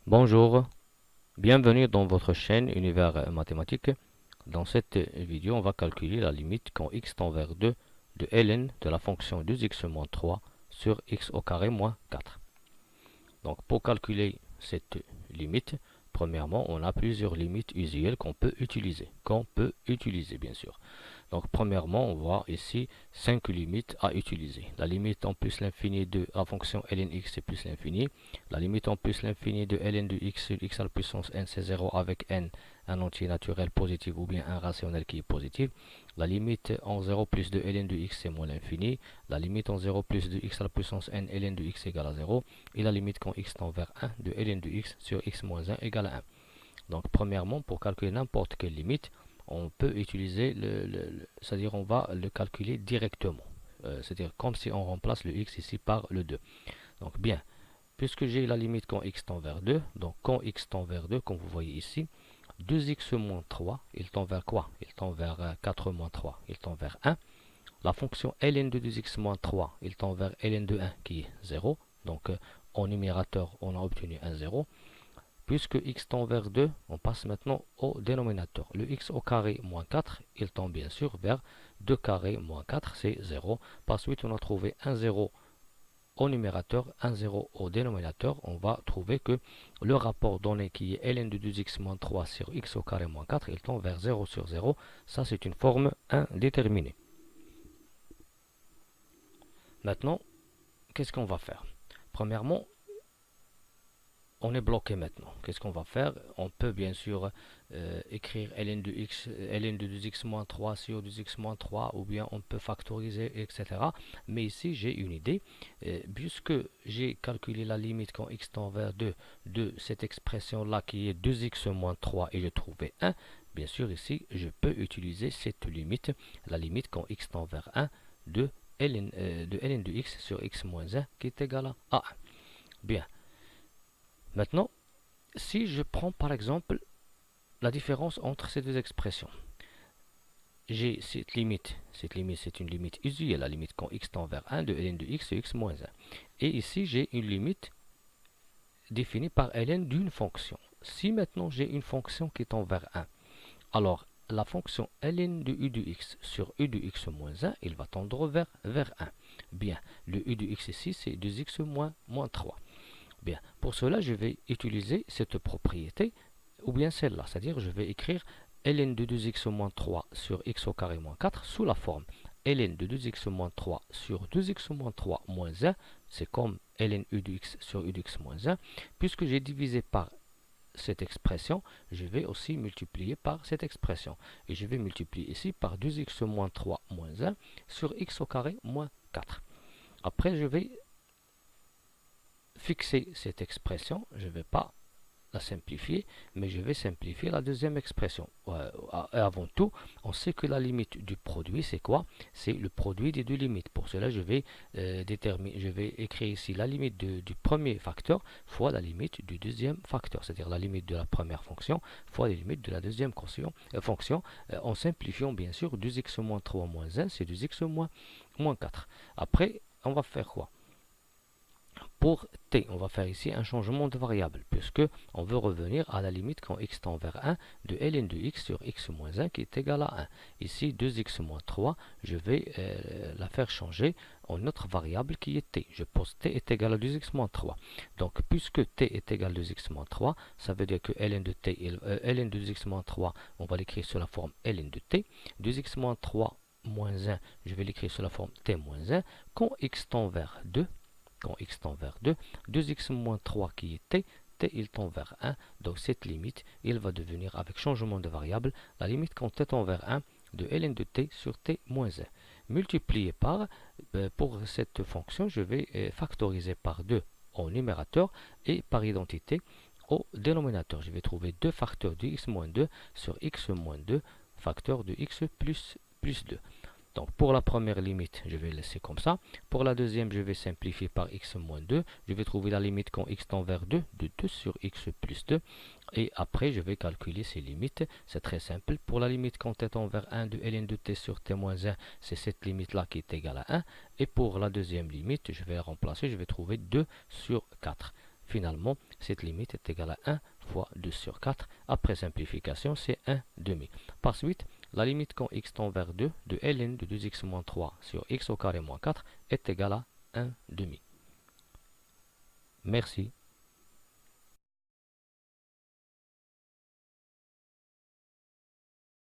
Bonjour, bienvenue dans votre chaîne Univers Mathématique. Dans cette vidéo, on va calculer la limite quand x tend vers 2 de ln de la fonction 2x-3 sur x au carré moins 4. Donc pour calculer cette limite, premièrement, on a plusieurs limites usuelles qu'on peut utiliser. Bien sûr. Donc premièrement, on voit ici 5 limites à utiliser. La limite en plus l'infini de la fonction ln x est plus l'infini. La limite en plus l'infini de ln de x sur x à la puissance n, c'est 0 avec n, un entier naturel positif ou bien un rationnel qui est positif. La limite en 0 plus de ln de x c'est moins l'infini. La limite en 0 plus de x à la puissance n ln de x égale à 0. Et la limite quand x tend vers 1 de ln de x sur x moins 1 égale à 1. Donc premièrement, pour calculer n'importe quelle limite, on peut utiliser c'est-à-dire on va le calculer directement. C'est-à-dire comme si on remplace le x ici par le 2. Donc bien, puisque j'ai la limite quand x tend vers 2, donc quand x tend vers 2, comme vous voyez ici, 2x moins 3, il tend vers quoi? Il tend vers 4 moins 3, il tend vers 1. La fonction ln de 2x moins 3, il tend vers ln de 1 qui est 0. Donc en numérateur, on a obtenu un 0. Puisque x tend vers 2, on passe maintenant au dénominateur. Le x au carré moins 4, il tend bien sûr vers 2 carré moins 4, c'est 0. Par suite, on a trouvé un 0 au numérateur, un 0 au dénominateur. On va trouver que le rapport donné qui est ln de 2x moins 3 sur x au carré moins 4, il tend vers 0 sur 0. Ça, c'est une forme indéterminée. Maintenant, qu'est-ce qu'on va faire? Premièrement, on est bloqué maintenant. Qu'est-ce qu'on va faire? On peut bien sûr écrire ln de x, ln de 2x moins 3 sur 2x moins 3, ou bien on peut factoriser, etc. Mais ici, j'ai une idée. Puisque j'ai calculé la limite quand x tend vers 2 de cette expression-là qui est 2x moins 3 et j'ai trouvé 1, bien sûr ici, je peux utiliser cette limite, la limite quand x tend vers 1 de ln de x sur x moins 1 qui est égal à 1. Bien. Maintenant, si je prends par exemple la différence entre ces deux expressions, j'ai cette limite c'est une limite usuelle, la limite quand x tend vers 1 de ln de x sur x moins 1. Et ici, j'ai une limite définie par ln d'une fonction. Si maintenant j'ai une fonction qui tend vers 1, alors la fonction ln de u de x sur u de x moins 1, il va tendre vers 1. Bien, le u de x ici, c'est 2x moins 3. Bien, pour cela, je vais utiliser cette propriété, ou bien celle-là, c'est-à-dire je vais écrire ln de 2x moins 3 sur x au carré moins 4 sous la forme ln de 2x moins 3 sur 2x moins 3 moins 1, c'est comme ln u de x sur u de x moins 1. Puisque j'ai divisé par cette expression, je vais aussi multiplier par cette expression. Et je vais multiplier ici par 2x moins 3 moins 1 sur x au carré moins 4. Après, je vais fixer cette expression, je ne vais pas la simplifier, mais je vais simplifier la deuxième expression. Avant tout, on sait que la limite du produit, c'est quoi? C'est le produit des deux limites. Pour cela, je vais écrire ici la limite du premier facteur fois la limite du deuxième facteur, c'est-à-dire la limite de la première fonction fois la limite de la deuxième fonction, en simplifiant bien sûr 2x moins 3 moins 1, c'est 2x moins 4. Après, on va faire quoi? Pour t, on va faire ici un changement de variable, puisque on veut revenir à la limite quand x tend vers 1 de ln de x sur x moins 1 qui est égal à 1. Ici, 2x moins 3, je vais la faire changer en une autre variable qui est t. Je pose t est égal à 2x moins 3. Donc, puisque t est égal à 2x moins 3, ça veut dire que ln de t, ln de 2x moins 3, on va l'écrire sous la forme ln de t. 2x moins 3 moins 1, je vais l'écrire sous la forme t moins 1. Quand x tend vers 2, quand x tend vers 2, 2x moins 3 qui est t, t il tend vers 1, donc cette limite, il va devenir avec changement de variable, la limite quand t tend vers 1 de ln de t sur t moins 1. Multiplié par, pour cette fonction, je vais factoriser par 2 au numérateur et par identité au dénominateur. Je vais trouver 2 facteurs de x moins 2 sur x moins 2, facteur de x plus 2. Donc pour la première limite, je vais laisser comme ça. Pour la deuxième, je vais simplifier par x moins 2. Je vais trouver la limite quand x tend vers 2, de 2 sur x plus 2. Et après, je vais calculer ces limites. C'est très simple. Pour la limite quand t tend vers 1 de ln de t sur t moins 1, c'est cette limite-là qui est égale à 1. Et pour la deuxième limite, je vais la remplacer. Je vais trouver 2 sur 4. finalement, cette limite est égale à 1 fois 2 sur 4. Après simplification, c'est 1 demi. Par suite, la limite quand x tend vers 2 de ln de 2x moins 3 sur x au carré moins 4 est égale à 1 demi. Merci.